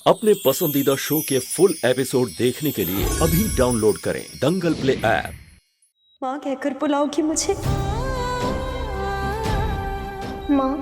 अपने पसंदीदा शो के फुल एपिसोड देखने के लिए अभी डाउनलोड करें दंगल प्ले ऐप। माँ कहकर बुलाओगी मुझे? माँ,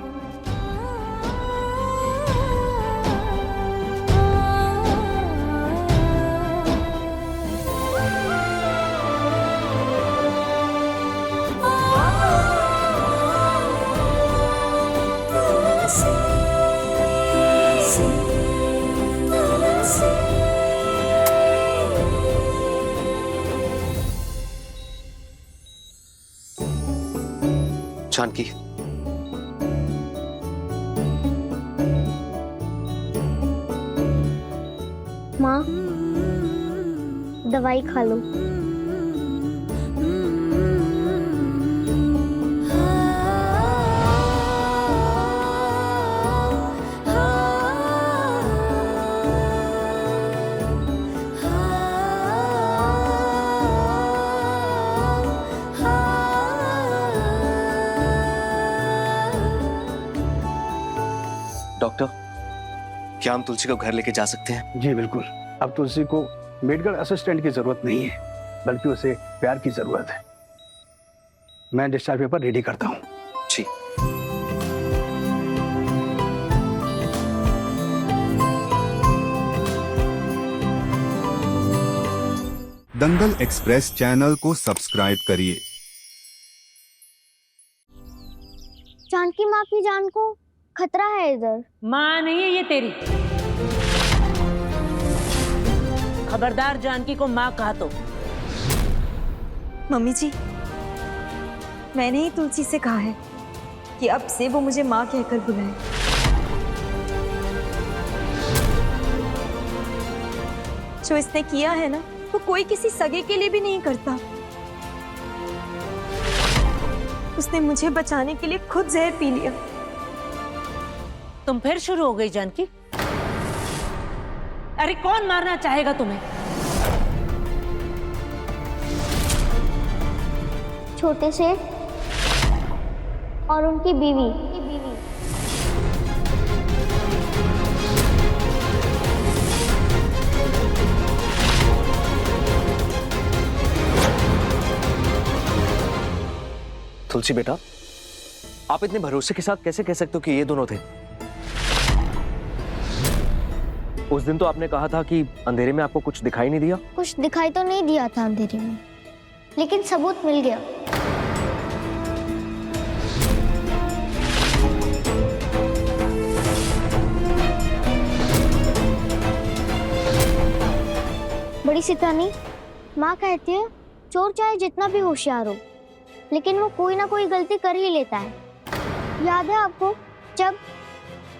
जानकी, माँ, दवाई खा लो। डॉक्टर, क्या हम तुलसी को घर लेके जा सकते हैं? जी बिल्कुल। अब तुलसी को मेडिकल असिस्टेंट की जरूरत नहीं है, बल्कि उसे प्यार की जरूरत है। मैं डिस्चार्ज पेपर रेडी करता हूँ। जी। दंगल एक्सप्रेस चैनल को सब्सक्राइब करिए। जानकी माँ की जान को खतरा है इधर। माँ नहीं है ये तेरी। खबरदार जानकी को माँ कहा तो। मम्मी जी, मैंने ही तुलसी से कहा है कि अब से वो मुझे माँ कहकर बुलाए। जो इसने किया है ना, वो कोई किसी सगे के लिए भी नहीं करता। उसने मुझे बचाने के लिए खुद जहर पी लिया। तुम फिर शुरू हो गई जानकी। अरे कौन मारना चाहेगा तुम्हें? छोटे सेठ और उनकी बीवी। तुलसी बेटा, आप इतने भरोसे के साथ कैसे कह सकते हो कि ये दोनों थे? उस दिन तो आपने कहा था कि अंधेरे में आपको कुछ दिखाई नहीं दिया। कुछ दिखाई तो नहीं दिया था अंधेरे में, लेकिन सबूत मिल गया। बड़ी सितानी, माँ कहती है चोर चाहे जितना भी होशियार हो, लेकिन वो कोई ना कोई गलती कर ही लेता है। याद है आपको जब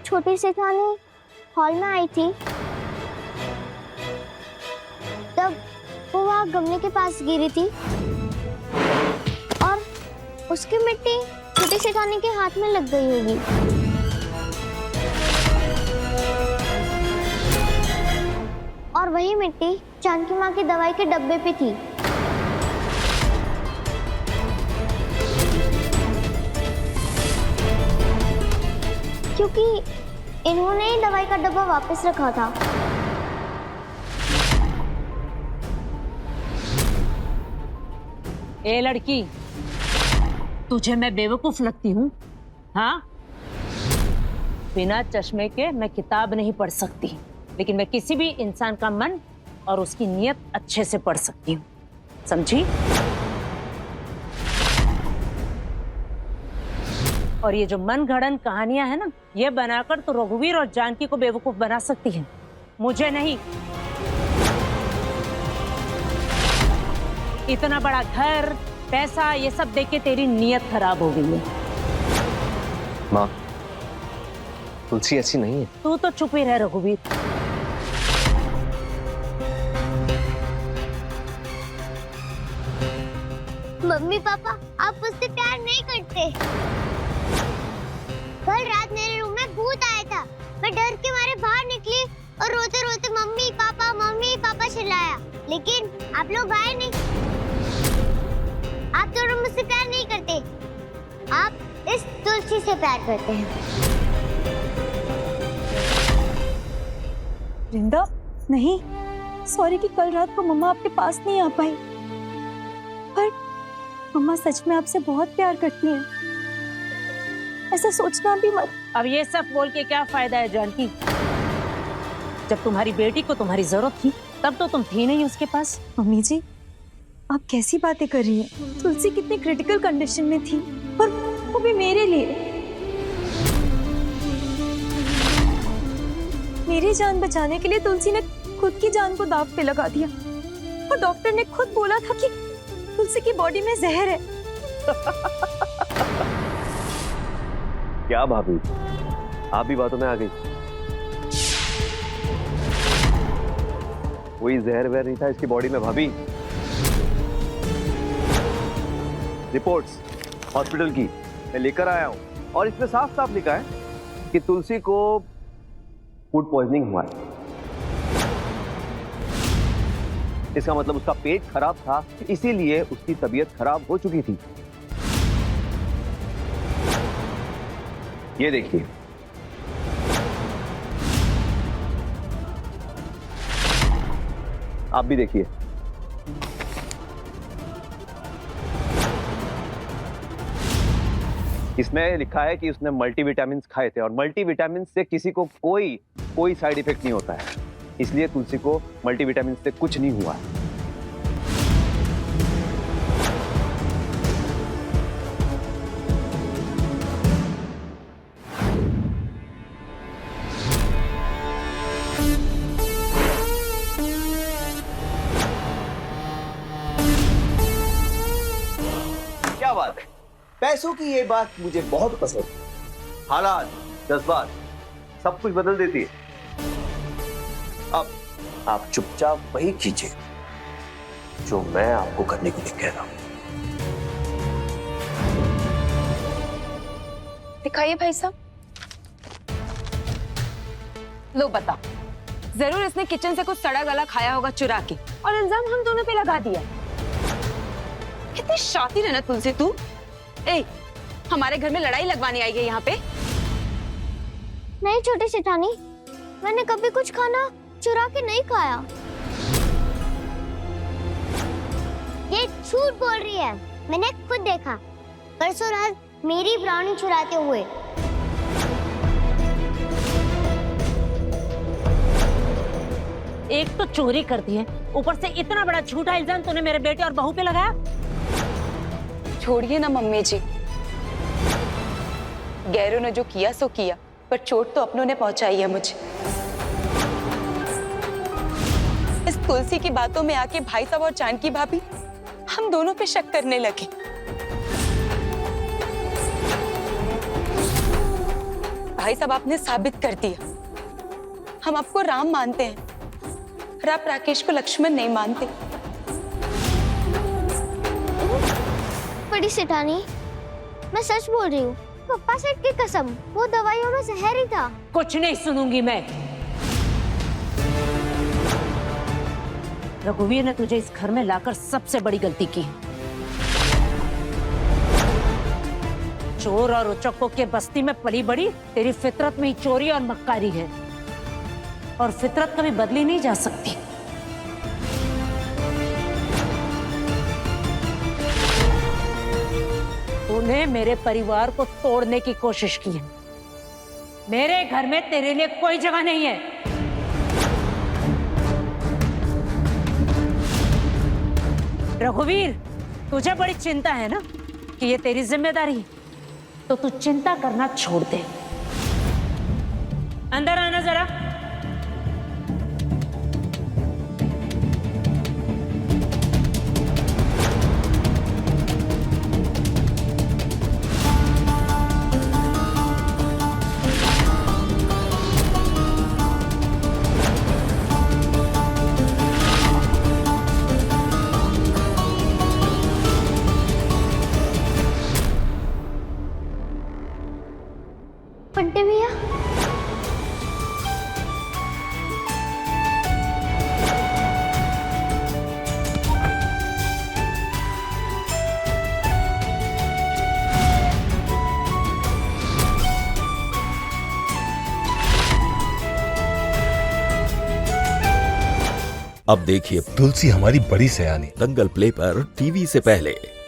छोटी सितानी हॉल में आई थी, तब वो वहाँ गमले के पास गिरी थी और उसकी मिट्टी छोटी सेठानी के हाथ में लग गई होगी। और वही मिट्टी जानकी माँ की दवाई के डब्बे पे थी। क्योंकि इन्होंने ही दवाई का डब्बा वापस रखा था। ए लड़की, तुझे मैं बेवकूफ लगती हूँ? हाँ, बिना चश्मे के मैं किताब नहीं पढ़ सकती, लेकिन मैं किसी भी इंसान का मन और उसकी नीयत अच्छे से पढ़ सकती हूँ, समझी? और ये जो मन गढ़ंत कहानियां है ना, ये बनाकर तो रघुवीर और जानकी को बेवकूफ बना सकती है, मुझे नहीं। इतना बड़ा घर, पैसा, ये सब देख के तेरी नीयत खराब हो गई है। माँ, तुलसी ऐसी नहीं है। तू तो चुप ही रह रघुवीर। मम्मी पापा, आप उससे प्यार नहीं करते। कल रात मेरे रूम में भूत आया था। मैं डर के मारे बाहर निकली और रोते रोते मम्मी पापा चिल्लाया, लेकिन आप लोग आए नहीं। आप दोनों मुझसे प्यार नहीं करते, आप इस तुलसी से प्यार करते हैं। वृंदा, नहीं, सॉरी कि कल रात को मम्मा आपके पास नहीं आ पाई, पर मम्मा सच में आपसे बहुत प्यार करती हैं। ऐसा सोचना भी मत। अब ये सब बोल के क्या फायदा है जानकी? जब तुम्हारी बेटी को तुम्हारी जरूरत थी तब तो तुम थी नहीं उसके पास। मम्मी जी, आप कैसी बातें कर रही हैं? तुलसी कितनी क्रिटिकल कंडीशन में थी, और वो भी मेरे लिए। मेरी जान बचाने के लिए तुलसी ने खुद की जान को दांव पे लगा दिया, और डॉक्टर ने खुद बोला था कि तुलसी की बॉडी में जहर है। क्या भाभी, आप भी बातों में आ गई? कोई जहर वहर नहीं था इसकी बॉडी में भाभी। रिपोर्ट्स हॉस्पिटल की मैं लेकर आया हूं, और इसमें साफ साफ लिखा है कि तुलसी को फूड पॉइजनिंग हुआ है। इसका मतलब उसका पेट खराब था, इसीलिए उसकी तबीयत खराब हो चुकी थी। ये देखिए, आप भी देखिए। इसमें लिखा है कि उसने मल्टीविटामिन खाए थे, और मल्टीविटामिन से किसी को कोई साइड इफेक्ट नहीं होता है, इसलिए तुलसी को मल्टीविटामिन से कुछ नहीं हुआ है। क्या बात है, पैसों की ये बात मुझे बहुत पसंद है। हालात, जज्बात सब कुछ बदल देती है। अब आप चुपचाप वही कीजिए जो मैं आपको करने के लिए कह रहा हूं। दिखाइए भाई साहब। लो बता, जरूर इसने किचन से कुछ सड़ा गला खाया होगा चुरा के, और इल्जाम हम दोनों पे लगा दिया। कितनी शातिर है ना तुलसी तू। ए, हमारे घर में लड़ाई लगवाने आई है यहाँ पे? नहीं छोटी सेठानी, मैंने कभी कुछ खाना चुरा के नहीं खाया। ये झूठ बोल रही है, मैंने खुद देखा परसों रात मेरी ब्राउनी चुराते हुए। एक तो चोरी कर दी है, ऊपर से इतना बड़ा झूठा इल्जाम तूने मेरे बेटे और बहू पे लगाया। छोड़िए ना मम्मी जी, गैरों ने जो किया सो किया, पर चोट तो अपनों ने पहुंचाई है मुझे। इस तुलसी की बातों में आके भाई साहब और जानकी भाभी हम दोनों पे शक करने लगे। भाई साहब, आपने साबित कर दिया हम आपको राम मानते हैं, और आप राकेश को लक्ष्मण नहीं मानते। बड़ी सेठानी, मैं सच बोल रही हूँ, पप्पा सेठ की कसम, वो दवाइयों में जहर ही था। कुछ नहीं सुनूंगी मैं। रघुवीर ने तुझे इस घर में लाकर सबसे बड़ी गलती की। चोर और उचक्कों के बस्ती में पली बड़ी तेरी फितरत में ही चोरी और मक्कारी है, और फितरत कभी बदली नहीं जा सकती। तूने मेरे परिवार को तोड़ने की कोशिश की है। मेरे घर में तेरे लिए कोई जगह नहीं है। रघुवीर, तुझे बड़ी चिंता है ना कि ये तेरी जिम्मेदारी है, तो तू चिंता करना छोड़ दे। अंदर आना जरा। बंटे भैया, अब देखिए तुलसी हमारी बड़ी सयानी। दंगल प्ले पर टीवी से पहले।